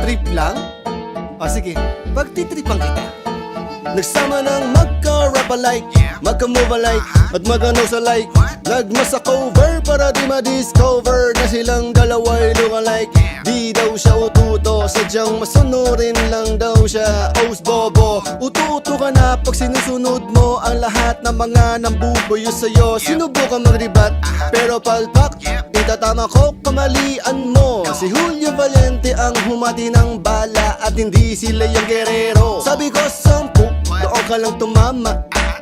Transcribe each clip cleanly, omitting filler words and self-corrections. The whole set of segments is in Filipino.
Trip lang? O sige, pagtitripan kita. Nagsama ng magka-rap alike, magka-move alike, at magano sa like. Nagmasa cover para di ma-discover na silang dalawa'y look-alike. Di daw siya ututo, sadyang masunurin lang daw siya. Os bobo, ututo ka na pag sinusunod mo ang lahat ng mga nambubuyo sa'yo. Sinubukan mag-ribat, pero palpak, itatama ko kamalian mo. Si Julio Valente ang humati ng bala at hindi sila yung guerrero. Sabi ko 10, doon ka lang tumama.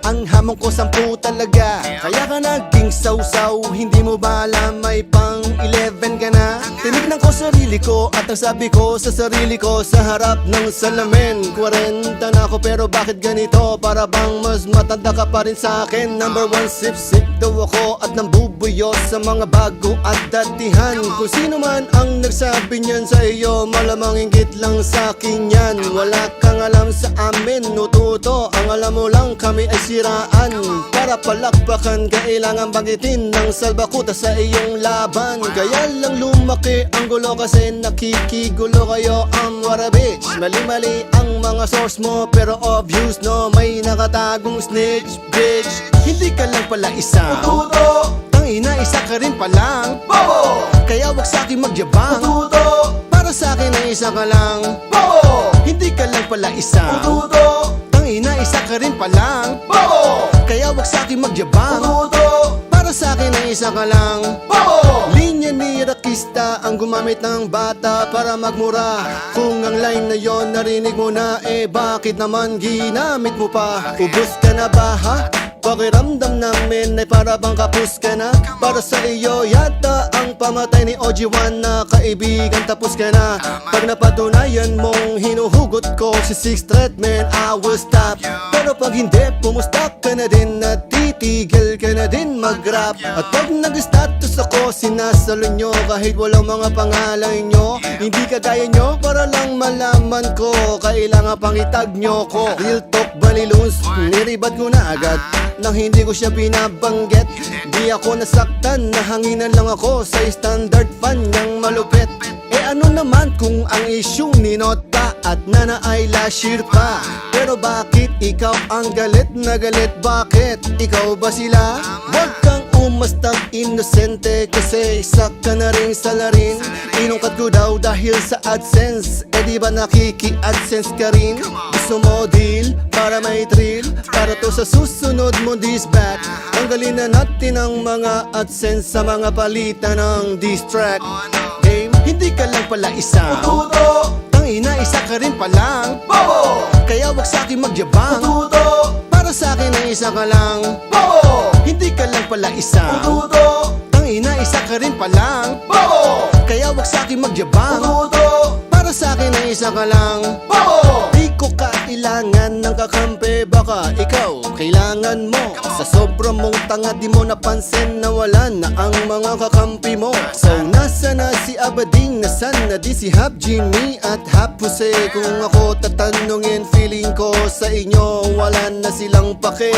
Ang hamon ko 10 talaga. Kaya ka naging sausaw, hindi mo ba alam may pang 11 ka na? Tinignan ko sarili ko at ang sabi ko sa sarili ko sa harap ng salamin, 40 na ako pero bakit ganito? Para bang mas matanda ka pa rin sa akin. Number 1 sip-sip daw ako at nambubuyo sa mga bago at datihan. Kung sino man ang nagsabi niyan sa iyo, malamang inggit lang sa akin yan. Wala kang alam sa amin, nututo. Ang alam mo lang kami ay siraan. Para palakpakan, kailangan banggitin ng salbakuta sa iyong laban. Kaya lang lumaki ang gulo kasi nakikigulo kayo. What a bitch. Mali-mali ang mga source mo pero obvious no, may nakatagong snitch bitch. Hindi ka lang pala isa ututo, tangina isa ka rin palang bobo. Kaya wag sa'kin magyabang ututo, para sa'kin ay isa ka lang bobo. Hindi ka lang pala isa ututo, tangina isa ka rin palang bobo. Kaya wag sa'kin magyabang ututo, para sa'kin ay isa ka lang bobo. Linya ni Rakista ang gumamit ng bata para magmura. Kung ang line na yon narinig mo na, eh bakit naman ginamit mo pa? Ubus ka na ba ha? Pakiramdam namin ay para bang kapus ka na. Para sa iyo yata ang pamatay ni OG1 na kaibigan, tapos ka na. Pag napatunayan mong hinuhugot ko si Sixth Threat, man, I will stop. Pero pag hindi, pumustak ka na din at titigil ka na din mag-rap. At pag nag-status ako, sinasalo nyo kahit walang mga pangalan nyo. Hindi kagaya nyo para lang malaman ko, kailangan pang itag nyo ko. Real talk baliluns, niribat ko na agad nang hindi ko siya binabanggit. Di ako nasaktan, nahanginan lang ako sa standard fan niyang malupit. Eh ano naman kung ang issue ni Nota at Nana ay last year pa? Pero bakit ikaw ang galit na galit? Bakit? Ikaw ba sila? Wag kang umastang inosente kasi isa ka na rin salarin. Inungkat ko daw dahil sa AdSense, eh di ba nakiki-AdSense ka rin? Gusto mo deal para may thrill, para to sa susunod mo this back. Tanggalin na natin ang mga AdSense sa mga palitan ng diss track. Game, hindi ka lang pala isa ututo, tangina isa ka rin palang bobo. Kaya wag sa'kin magyabang ututo, para sa'kin ay isa ka lang bobo. Hindi ka lang pala isa ututo, tangina isa ka rin palang bobo. Kaya wag sa'kin magyabang ututo, para sa'kin ay isa ka lang bobo. Di ko kailangan ng kakampi, baka ikaw kailangan mo. Sa sobrang mong tanga di mo napansin na wala na ang mga kakampi mo. So nasa na si Abading, nasan na di si Hap Jimmy at Hap Jose? Kung ako tatanungin, feeling ko sa inyo wala na silang pake.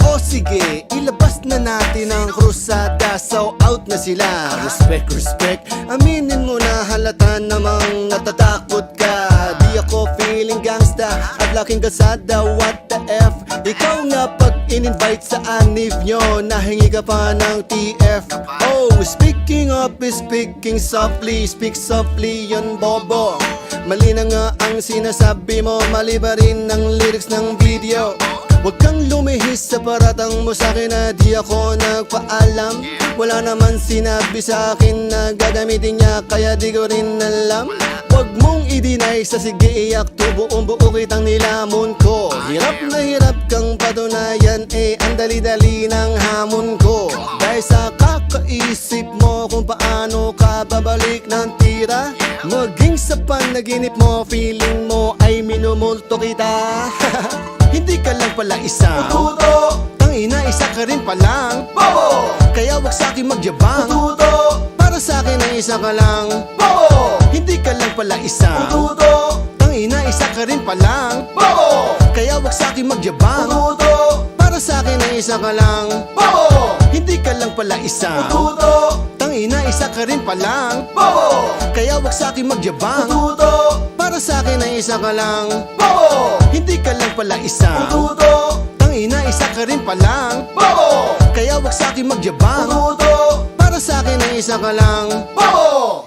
O sige, ilabas na natin ang krusada, so out na sila. Respect, respect, aminin mo na halata namang natatakot ka. Di ako feeling gangsta at laking kalsada, what the F? Ikaw nga pag in-invite sa anif nyo, nahingi ka pa ng TF. Oh, speaking up is speaking softly, speak softly yun bobo. Mali na nga ang sinasabi mo, mali pa rin ang lyrics ng video. Huwag kang lumihis sa paratang mo sa'kin na di ako nagpaalam. Wala naman sinabi sa akin na gagamitin niya, kaya di ko rin alam. Huwag mong i-deny sa sige iyak to, buong buo kitang nilamon ko. Hirap na hirap kang patunayan, eh ang dali-dali ng hamon ko. Dahil sa kakaisip mo kung paano ka babalik ng tira, maging sa panaginip mo, feeling mo ay minumulto kita. Hindi ka lang pala isa ututo, tangina isa ka rin palang bobo. Kaya wag sa'kin magyabang ututo, para sa'kin ay isa ka lang bobo. Hindi ka lang pala isa ututo, tangina isa ka rin palang bobo. Kaya wag sa'kin magyabang ututo, para sa'kin ay isa ka lang bobo. Hindi ka lang pala isa ututo, tangina isa isa ka rin palang Bobo! Kaya wag sa'kin magyabang Tuto! Para sa'kin ay isa ka lang Bobo! Hindi ka lang pala isang Tuto! Tangina, isa ka rin palang Bobo! Kaya wag sa'kin magyabang Tuto! Para sa'kin ay isa ka lang Bobo!